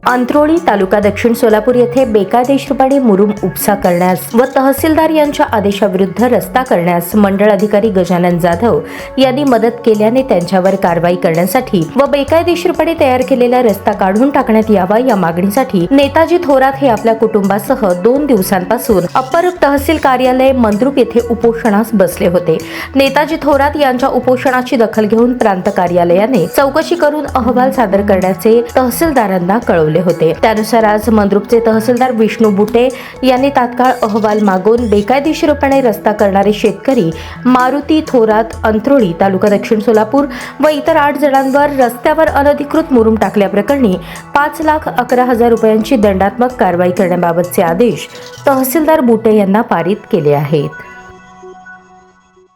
अंत्रोळी तालुका दक्षिण सोलापूर येथे बेकायदेशीरपणे मुरुम उपसा करण्यास व तहसीलदार यांच्या आदेशाविरुद्ध रस्ता करण्यास मंडळ अधिकारी गजानन जाधव यांनी मदत केल्याने त्यांच्यावर कारवाई करण्यासाठी व बेकायदेशीरपणे तयार केलेला रस्ता काढून टाकण्यात यावा या मागणीसाठी नेताजी थोरात हे आपल्या कुटुंबासह 2 दिवसांपासून अप्पर तहसील कार्यालय मंद्रुप येथे उपोषणास बसले होते। नेताजी थोरात यांच्या उपोषणाची दखल घेऊन प्रांत कार्यालयाने चौकशी करून अहवाल सादर करण्याचे तहसीलदारांना कळवले होते। त्यानुसार आज मंद्रुपचे तहसीलदार विष्णू बुटे यांनी तात्काळ अहवाल मागून बेकायदेशीरपणे रस्ता करणारे शेतकरी मारुती थोरात अंत्रोळी तालुका दक्षिण सोलापूर व इतर 8 जणांवर रस्त्यावर अनधिकृत मुरुम टाकल्याप्रकरणी 5,11,000 रुपयांची दंडात्मक कारवाई करण्याबाबतचे आदेश तहसीलदार बुटे यांना पारित केले आहेत।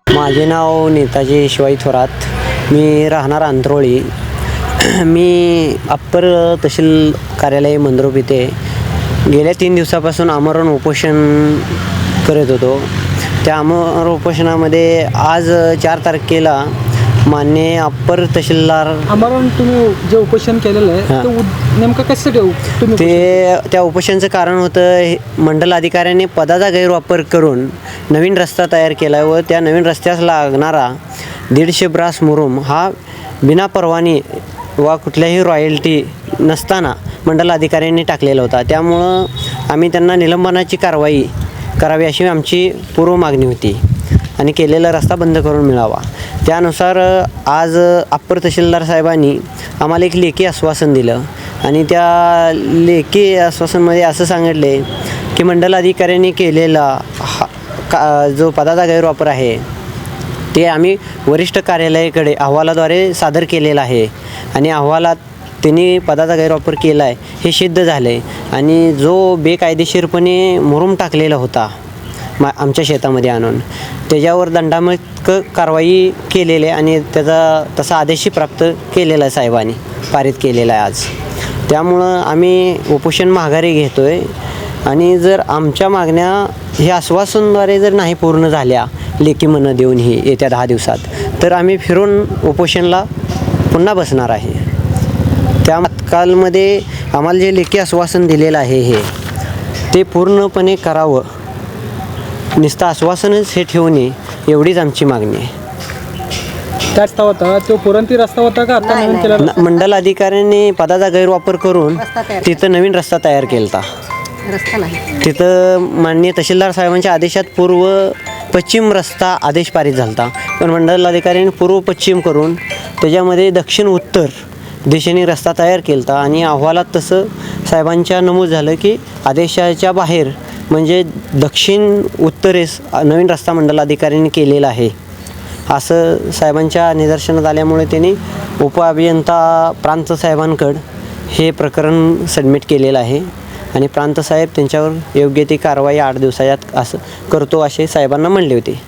माझे नाव नेताजी शिवाई थोरात, मी राहणार अंत्रोळी। मी अप्पर तहसील कार्यालय मंद्रुप येथे गेल्या 3 दिवसापासून आमरण उपोषण करत होतो। त्या आमरण उपोषणामध्ये आज 4 तारखेला माननीय अप्पर तहसीलदार आमरण तुम्ही जे उपोषण केलेलं आहे ते नेमकं कशासाठी तुम्ही त्या उपोषणाचं कारण होतं, मंडल अधिकाऱ्यांनी पदाचा गैरवापर करून नवीन रस्ता तयार केला व त्या नवीन रस्त्यास लागणारा 150 ब्रास मुरुम हा बिना परवानी वा कुठल्याही रॉयल्टी नसताना मंडल अधिकाऱ्यांनी टाकलेला होता। त्यामुळं आम्ही त्यांना निलंबनाची कारवाई करावी अशी आमची पूर्व मागणी होती आणि केलेला रस्ता बंद करून मिळावा। त्यानुसार आज अप्पर तहसीलदार साहेबांनी आम्हाला एक लेखी आश्वासन दिलं आणि त्या लेखी आश्वासनमध्ये असं सांगितले की मंडल अधिकाऱ्यांनी केलेला जो पदाचा गैरवापर आहे ते आम्ही वरिष्ठ कार्यालयाकडे अहवालाद्वारे सादर केलेला आहे आणि अहवालात त्यांनी पदाचा गैरवापर केला आहे हे सिद्ध झाले आणि जो बेकायदेशीरपणे मुरुम टाकलेला होता आमच्या शेतामध्ये आणून त्याच्यावर दंडात्मक कारवाई केलेली आहे आणि त्याचा तसा आदेशही प्राप्त केलेला आहे, साहेबांनी पारित केलेला आहे आज। त्यामुळं आम्ही उपोषण माघारी घेतो आहे आणि जर आमच्या मागण्या हे आश्वासनद्वारे जर नाही पूर्ण झाल्या लेखी म्हणं देऊन ही येत्या 10 दिवसात, तर आम्ही फिरून उपोषणला पुन्हा बसणार आहे। त्या कालमध्ये आम्हाला जे लेखी आश्वासन दिलेलं आहे ते पूर्णपणे करावं, नुसतं आश्वासनच हे ठेवू नये एवढीच आमची मागणी आहे। त्या रस्ता होता तो पुरंती रस्ता होता का आता नवीन केला? मंडल अधिकाऱ्यांनी पदाचा गैरवापर करून तिथं नवीन रस्ता तयार केला होता। तिथं माननीय तहसीलदार साहेबांच्या आदेशात पूर्व पश्चिम रस्ता आदेश पारित झाला होता, पण मंडल अधिकाऱ्यांनी पूर्व पश्चिम करून त्याच्यामध्ये दक्षिण उत्तर दिशेने रस्ता तयार केला होता आणि अहवालात तसं साहेबांच्या नमूद झालं की आदेशाच्या बाहेर म्हणजे दक्षिण उत्तरेस नवीन रस्ता मंडल अधिकाऱ्यांनी केलेला आहे असं साहेबांच्या निदर्शनात आल्यामुळे त्यांनी उपअभियंता प्रांत साहेबांकडं हे प्रकरण सबमिट केलेलं आहे आणि प्रांत साहेब त्यांच्यावर योग्य ती कारवाई 8 दिवसात असं करतो असे साहेबांना म्हणले होते।